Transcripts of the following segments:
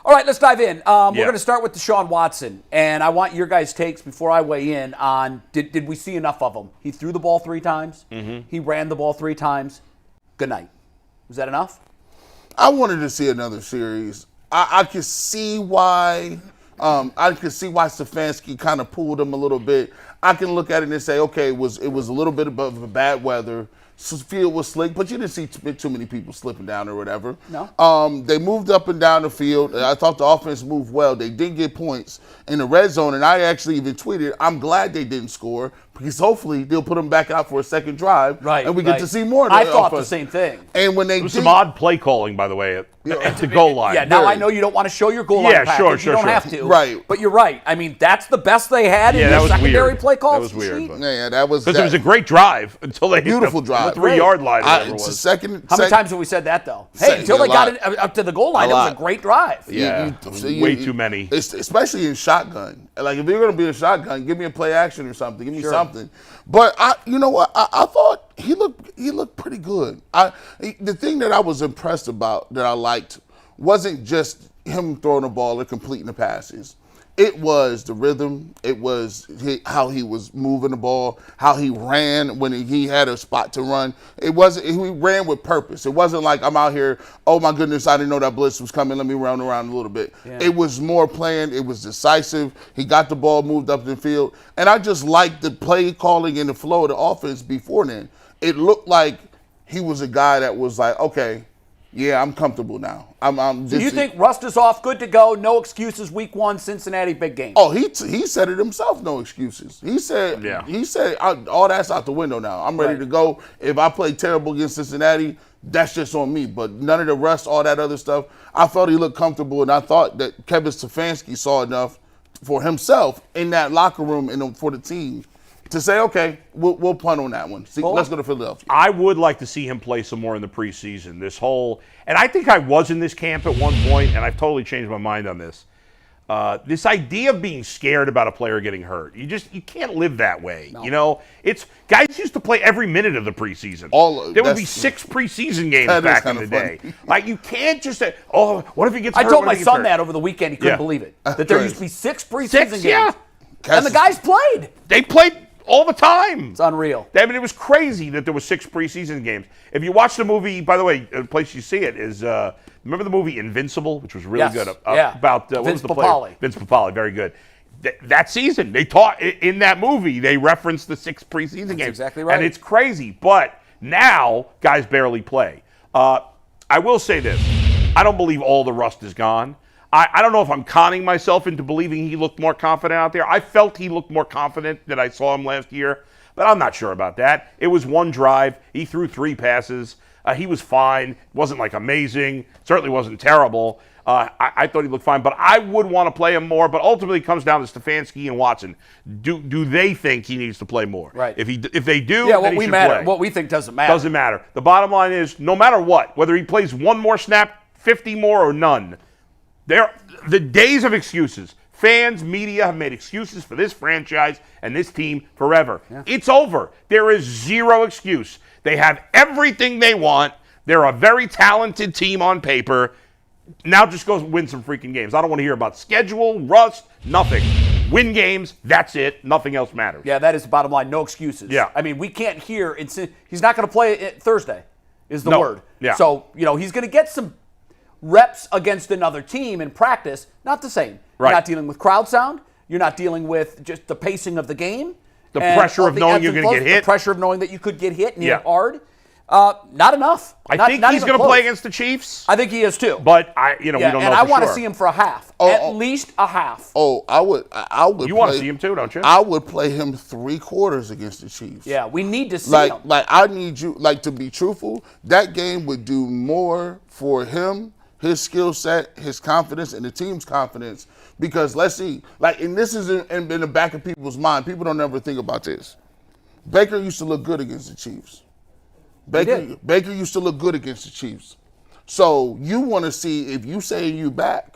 All right, let's dive in. We're going to start with Deshaun Watson, and I want your guys' takes before I weigh in on did we see enough of him? He threw the ball 3 times. Mm-hmm. He ran the ball 3 times. Good night. Was that enough? I wanted to see another series. I could see why. Stefanski kind of pulled him a little bit. I can look at it and say, okay, it was a little bit of a bad weather. Field was slick, but you didn't see too many people slipping down or whatever. No. They moved up and down the field. I thought the offense moved well. They did get points in the red zone, and I actually even tweeted, I'm glad they didn't score because hopefully they'll put them back out for a second drive, and we get to see more of the I thought offense. the same thing. And when they there was some odd play calling, by the way, at the goal line. Yeah, now I know you don't want to show your goal line package. Sure, you don't have to. Right. But you're right. I mean, that's the best they had in the secondary play calls. That was weird. That was because it was a great drive until they beautiful hit drive. the 3-yard line. How many times have we said that, though? Hey, until they got it up to the goal line, it was a great drive. Yeah, way too many. Especially in shotgun. Like, if you're going to be a shotgun, give me a play action or something. Give me something. But, you know what? I thought he looked pretty good. The thing that I was impressed about, that I liked, wasn't just him throwing the ball or completing the passes. It was the rhythm. It was how he was moving the ball, how he ran when he had a spot to run. He ran with purpose. It wasn't like, I'm out here, oh my goodness, I didn't know that blitz was coming. Let me run around a little bit. Yeah. It was more planned. It was decisive. He got the ball moved up the field. And I just liked the play calling and the flow of the offense before then. It looked like he was a guy that was like, okay, yeah, I'm comfortable now. Do you think rust is off, good to go, no excuses, week 1, Cincinnati, big game? Oh, he said it himself, no excuses. He said all that's out the window now. I'm ready to go. If I play terrible against Cincinnati, that's just on me. But none of the rust, all that other stuff, I felt he looked comfortable, and I thought that Kevin Stefanski saw enough for himself in that locker room and for the team to say, okay, we'll punt on that one. Let's go to Philadelphia. I would like to see him play some more in the preseason. And I think I was in this camp at one point, and I've totally changed my mind on this. This idea of being scared about a player getting hurt, you can't live that way. No. You know, guys used to play every minute of the preseason. There would be 6 preseason games back in the day. Like, you can't just say, oh, what if he gets hurt? I told my son that over the weekend. He couldn't believe it. That there used to be 6 preseason games. Yeah. And the guys played. They played all the time. It's unreal. I mean, it was crazy that there were 6 preseason games. If you watch the movie, by the way, the place you see it is, remember the movie Invincible, which was really good? About what was the player? Vince Papale, very good. That season, they taught in that movie, they referenced the 6 preseason games. Exactly right. And it's crazy. But now, guys barely play. I will say this. I don't believe all the rust is gone. I don't know if I'm conning myself into believing he looked more confident out there. I felt he looked more confident than I saw him last year, but I'm not sure about that. It was 1 drive. He threw 3 passes. He was fine. It wasn't like amazing. Certainly wasn't terrible. I thought he looked fine, but I would want to play him more. But ultimately, it comes down to Stefanski and Watson. Do they think he needs to play more? Right. If they do, then he should play. What we think doesn't matter. Doesn't matter. The bottom line is, no matter what, whether he plays 1 more snap, 50 more, or none, the days of excuses. Fans, media have made excuses for this franchise and this team forever. Yeah. It's over. There is 0 excuse. They have everything they want. They're a very talented team on paper. Now just go win some freaking games. I don't want to hear about schedule, rust, nothing. Win games, that's it. Nothing else matters. Yeah, that is the bottom line. No excuses. Yeah. I mean, we can't hear. He's not going to play Thursday is the word. Yeah. So, he's going to get some reps against another team in practice, not the same. Right. You're not dealing with crowd sound. You're not dealing with just the pacing of the game. The pressure of knowing you're going to get hit. The pressure of knowing that you could get hit and hit hard. Not enough. I think he's going to play against the Chiefs. I think he is too. But we don't know for sure. And I want to see him for a half. At least a half. I would. You want to see him too, don't you? I would play him 3 quarters against the Chiefs. Yeah, we need to see him. I need you. To be truthful, that game would do more for him, his skill set, his confidence, and the team's confidence. Because let's see, and this is in the back of people's mind. People don't ever think about this. Baker used to look good against the Chiefs. Baker used to look good against the Chiefs. So you want to see, if you say you back,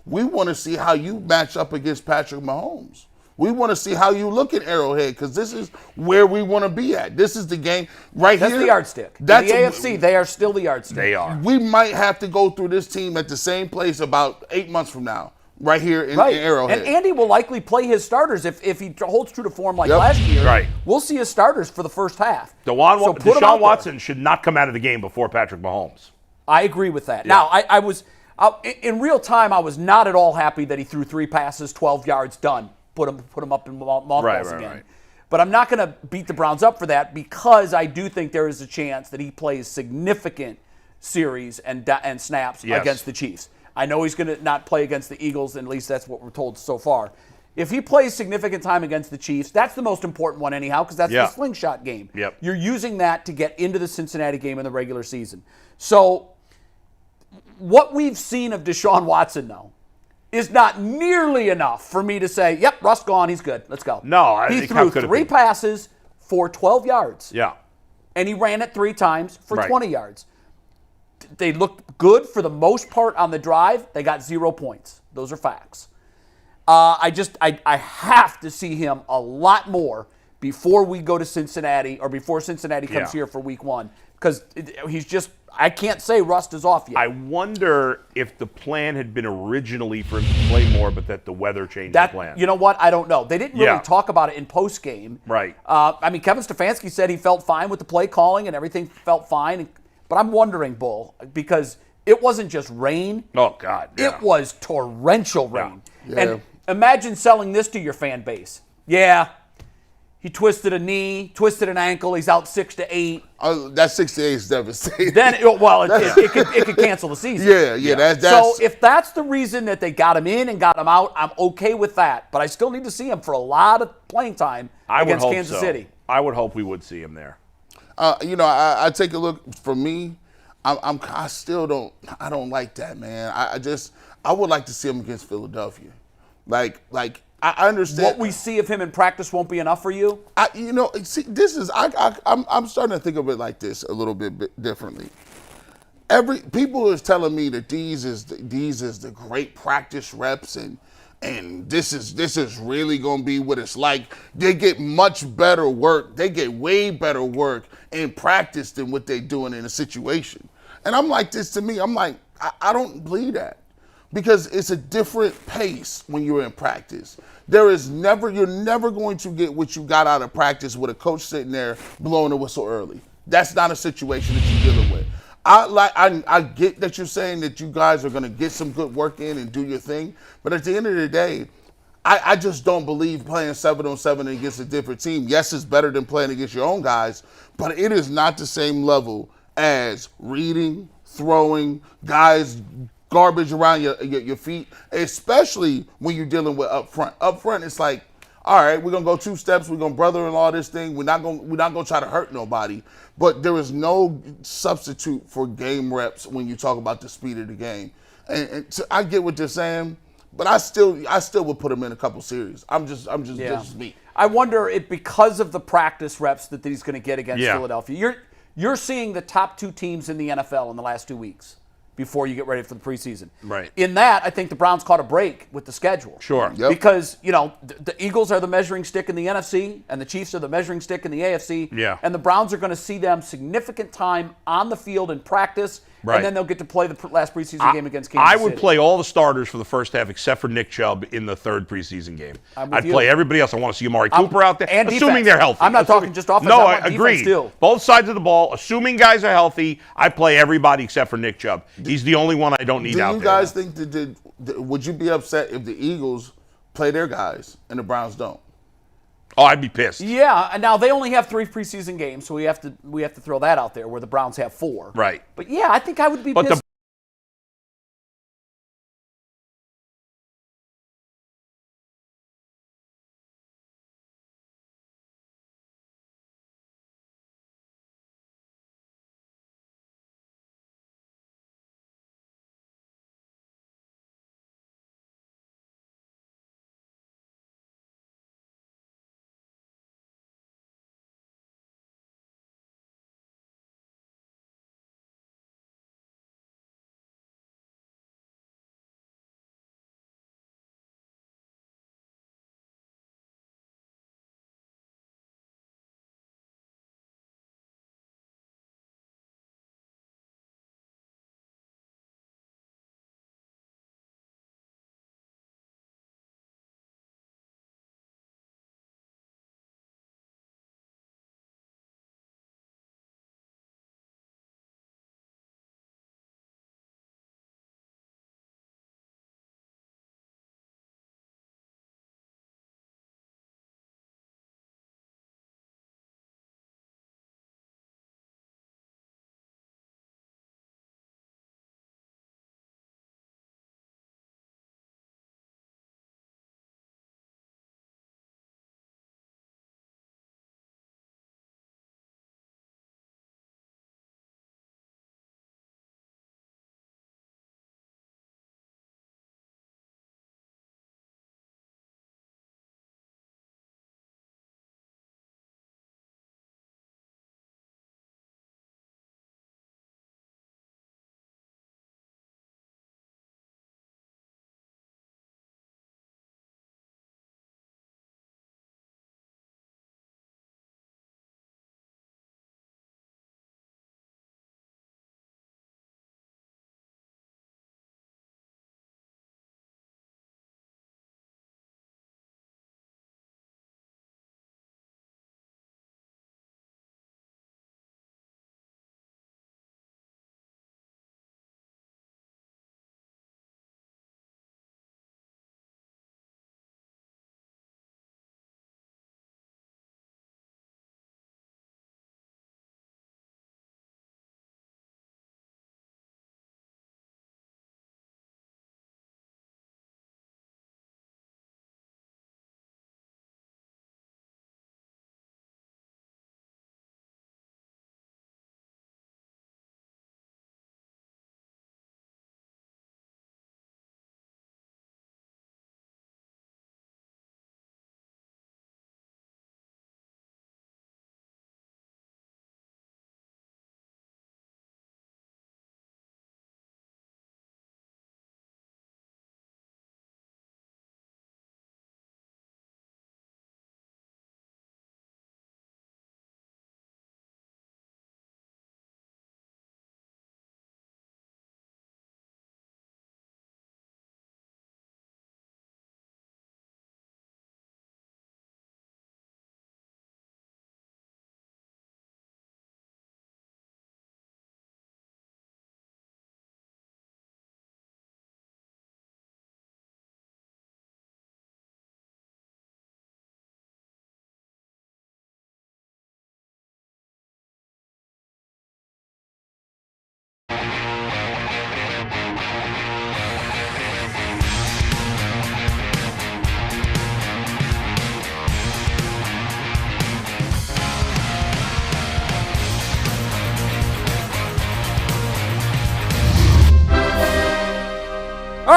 we want to see how you match up against Patrick Mahomes. We want to see how you look at Arrowhead because this is where we want to be at. This is the game right That's here. the yardstick. That's the AFC, they are still the yardstick. They are. We might have to go through this team at the same place about 8 months from now, right here in Arrowhead. And Andy will likely play his starters if he holds true to form like last year. Right. We'll see his starters for the first half. Deshaun Watson should not come out of the game before Patrick Mahomes. I agree with that. Yeah. Now, I was in real time. I was not at all happy that he threw 3 passes, 12 yards, done. Put him up in mothballs again. Right. But I'm not going to beat the Browns up for that because I do think there is a chance that he plays significant series and snaps against the Chiefs. I know he's going to not play against the Eagles, and at least that's what we're told so far. If he plays significant time against the Chiefs, that's the most important one anyhow because that's the slingshot game. Yep. You're using that to get into the Cincinnati game in the regular season. So what we've seen of Deshaun Watson, though, is not nearly enough for me to say, yep, Russ gone, he's good. Let's go. No, he threw 3 passes for 12 yards. Yeah. And he ran it 3 times for 20 yards. They looked good for the most part on the drive. They got 0 points. Those are facts. I have to see him a lot more before we go to Cincinnati or before Cincinnati comes here for week 1 because he's just – I can't say rust is off yet. I wonder if the plan had been originally for him to play more, but that the weather changed the plan. You know what? I don't know. They didn't really talk about it in post-game. Right. Kevin Stefanski said he felt fine with the play calling and everything felt fine. But I'm wondering, Bull, because it wasn't just rain. Oh, God. Yeah. It was torrential rain. Yeah. And imagine selling this to your fan base. Yeah. He twisted a knee, twisted an ankle. He's out 6 to 8. That 6 to 8 is devastating. Then, it could cancel the season. Yeah. That's so if that's the reason that they got him in and got him out, I'm okay with that. But I still need to see him for a lot of playing time against Kansas City. I would hope we would see him there. I take a look. For me, I still don't like that, man. I would like to see him against Philadelphia. Like I understand what we see of him in practice won't be enough for you. I'm starting to think of it like this a little bit differently. People is telling me that these is the great practice reps and this is really going to be what it's like. They get much better work. They get way better work in practice than what they're doing in a situation. And I'm like this to me. I'm like, I don't believe that because it's a different pace when you're in practice. You're never going to get what you got out of practice with a coach sitting there blowing the whistle early. That's not a situation that you're dealing with. I get that you're saying that you guys are going to get some good work in and do your thing, but at the end of the day, I just don't believe playing 7-on-7 against a different team. Yes, it's better than playing against your own guys, but it is not the same level as reading, throwing, guys garbage around your feet, especially when you're dealing with up front. Up front, it's like, all right, we're gonna go 2 steps. We're gonna brother-in-law this thing. We're not gonna try to hurt nobody. But there is no substitute for game reps when you talk about the speed of the game. And so I get what they're saying, but I still would put him in a couple series. This is me. I wonder if because of the practice reps that he's going to get against Philadelphia, you're seeing the top 2 teams in the NFL in the last 2 weeks before you get ready for the preseason. Right. In that, I think the Browns caught a break with the schedule. Sure. Yep. Because, the Eagles are the measuring stick in the NFC, and the Chiefs are the measuring stick in the AFC. Yeah. And the Browns are going to see them significant time on the field in practice, Right. and then they'll get to play the last preseason game against Kansas City. I would play all the starters for the first half except for Nick Chubb in the 3rd preseason game. I'd play everybody else. I want to see Amari Cooper out there, and assuming defense. they're healthy. I'm not talking just offense. No, I I want agree. defense too. Both sides of the ball, assuming guys are healthy, I play everybody except for Nick Chubb. He's the only one I don't need out there. Do you guys think would you be upset if the Eagles play their guys and the Browns don't? Oh, I'd be pissed. Yeah, and now they only have 3 preseason games, so we have to throw that out there where the Browns have 4. Right. But yeah, I think I would be pissed.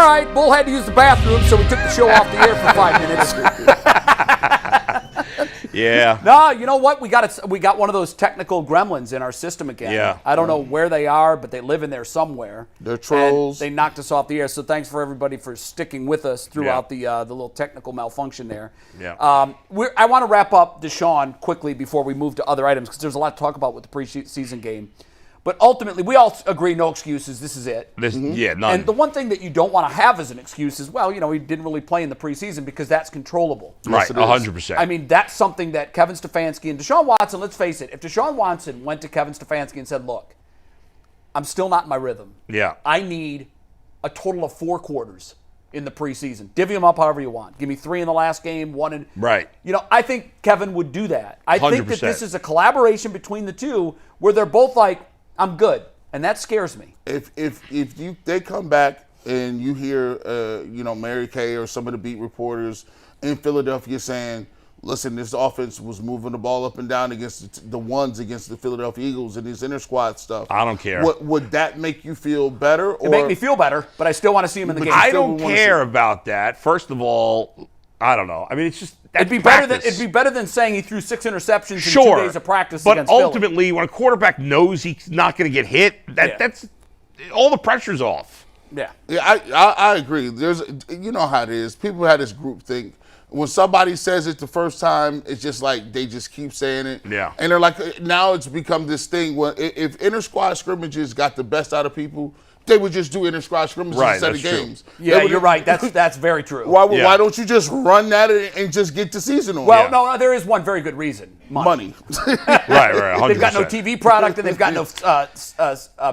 All right, Bull had to use the bathroom, so we took the show off the air for 5 minutes. Yeah. No, you know what? We got one of those technical gremlins in our system again. Yeah. I don't know where they are, but they live in there somewhere. They're trolls. And they knocked us off the air. So thanks for everybody for sticking with us throughout the little technical malfunction there. Yeah. I want to wrap up Deshaun quickly before we move to other items because there's a lot to talk about with the preseason game. But ultimately, we all agree no excuses. This is it. Yeah, none. And the one thing that you don't want to have as an excuse is, well, he didn't really play in the preseason because that's controllable. Right, 100%. I mean, that's something that Kevin Stefanski and Deshaun Watson, let's face it, if Deshaun Watson went to Kevin Stefanski and said, look, I'm still not in my rhythm. Yeah. I need a total of 4 quarters in the preseason. Divvy them up however you want. Give me 3 in the last game, 1 in. Right. I think Kevin would do that. I think that 100%. this is a collaboration between the two where they're both like, I'm good. And that scares me. If they come back and you hear Mary Kay or some of the beat reporters in Philadelphia saying, listen, this offense was moving the ball up and down against the Philadelphia Eagles and these inter squad stuff. I don't care. Would that make you feel better? It make me feel better, but I still want to see him in the game. I don't care about that. First of all, I don't know. I mean, it's just it'd be better than saying he threw 6 interceptions in 2 days of practice but against Philly. ultimately, when a quarterback knows he's not going to get hit, that's all the pressure's off. Yeah. Yeah, I agree. You know how it is. People have this group think. When somebody says it the first time, it's just like they just keep saying it. Yeah. And they're like, now it's become this thing where if inter-squad scrimmages got the best out of people, they would just do inter-squad scrimmages instead of games. Yeah, you're right. That's very true. Why don't you just run that and just get the season on? Well, no, there is one very good reason. Money. Right, 100%. They've got no TV product and they've got no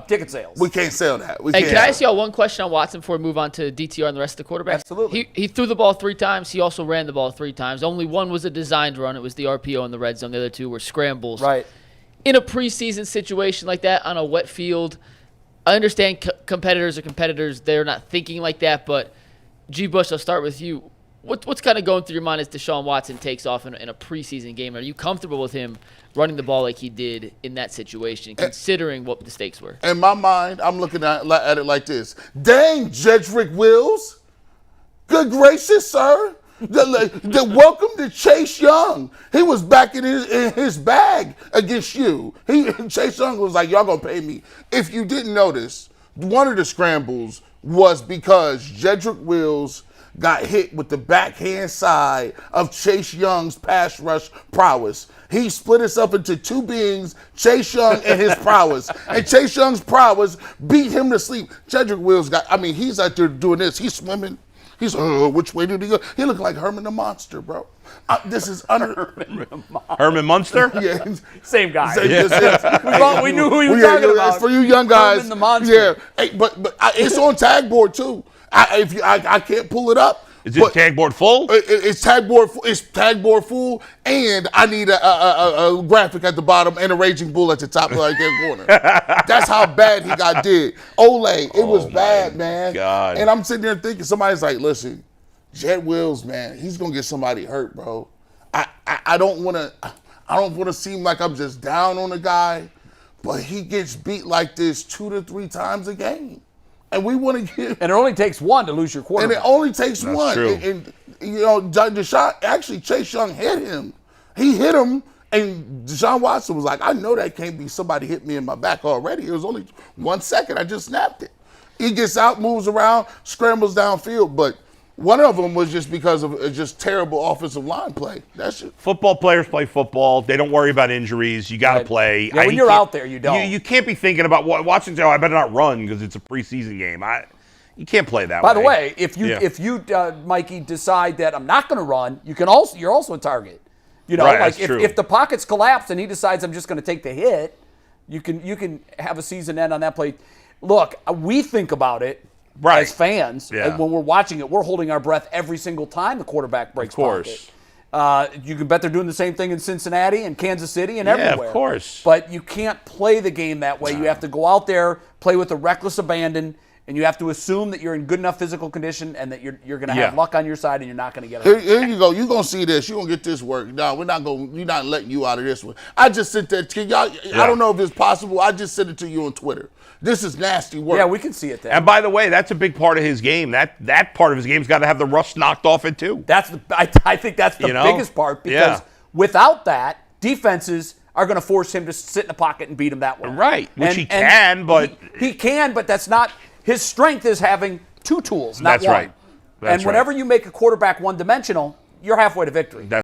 ticket sales. We can't sell that. Hey, can I ask y'all one question on Watson before we move on to DTR and the rest of the quarterbacks? Absolutely. He threw the ball 3 times. He also ran the ball 3 times. Only one was a designed run. It was the RPO in the red zone. The other 2 were scrambles. Right. In a preseason situation like that on a wet field, I understand competitors are competitors. They're not thinking like that. But, G. Bush, I'll start with you. What's kind of going through your mind as Deshaun Watson takes off in a preseason game? Are you comfortable with him running the ball like he did in that situation, considering what the stakes were? In my mind, I'm looking at it like this. Dang, Jedrick Wills. Good gracious, sir. The welcome to Chase Young. He was back in his bag against you. Chase Young was like, y'all gonna pay me. If you didn't notice, one of the scrambles was because Jedrick Wills got hit with the backhand side of Chase Young's pass rush prowess. He split us up into 2 beings, Chase Young and his prowess. And Chase Young's prowess beat him to sleep. Jedrick Wills he's out there doing this. He's swimming. He's, which way did he go? He looked like Herman the Monster, bro. This is Herman Munster? Yeah. Same guy. We knew who he was talking about. For you young guys. Herman the Monster. Yeah. Hey, but it's on tag board, too. I can't pull it up. Is it tag board full? It's tag board full, and I need a graphic at the bottom and a raging bull at the top right-hand corner. That's how bad he got did. It was bad, man. God. And I'm sitting there thinking, somebody's like, listen, Jed Wills, man, he's gonna get somebody hurt, bro. I don't wanna seem like I'm just down on the guy, but he gets beat like this 2 to 3 times a game. And we want to get. And it only takes 1 to lose your quarterback. And it only takes 1. True. And Deshaun, actually, Chase Young hit him. He hit him, and Deshaun Watson was like, I know that can't be somebody hit me in my back already. It was only 1 second. I just snapped it. He gets out, moves around, scrambles downfield, but one of them was just because of just terrible offensive line play. That's it. Football players play football. They don't worry about injuries. You got to play. Yeah, when you're out there, you don't. You can't be thinking about watching. I better not run because it's a preseason game. You can't play that way. By the way, if you Mikey, decide that I'm not going to run, you're also a target. Right, like that's true. if the pockets collapse and he decides I'm just going to take the hit, you can have a season end on that play. Look, we think about it. Right. As fans, Yeah. and when we're watching it, we're holding our breath every single time the quarterback breaks pocket. You can bet they're doing the same thing in Cincinnati and Kansas City and everywhere. Yeah, of course. But you can't play the game that way. You have to go out there, play with a reckless abandon, And you have to assume that you're in good enough physical condition and that you're going to have luck on your side and you're not going to get hurt. Here you go. You're going to see this. You're going to get this work. No, we're not letting you out of this one. I just sent that to y'all. I don't know if it's possible. I just sent it to you on Twitter. This is nasty work. Yeah, we can see it there. And by the way, that's a big part of his game. That part of his game's got to have the rust knocked off it too. I think that's the biggest part because without that, defenses are going to force him to sit in the pocket and beat him that way. Right, which he can, but he can, but that's not his strength. Is having two tools, not that's one. right. That's and whenever you make a quarterback one-dimensional, you're halfway to victory.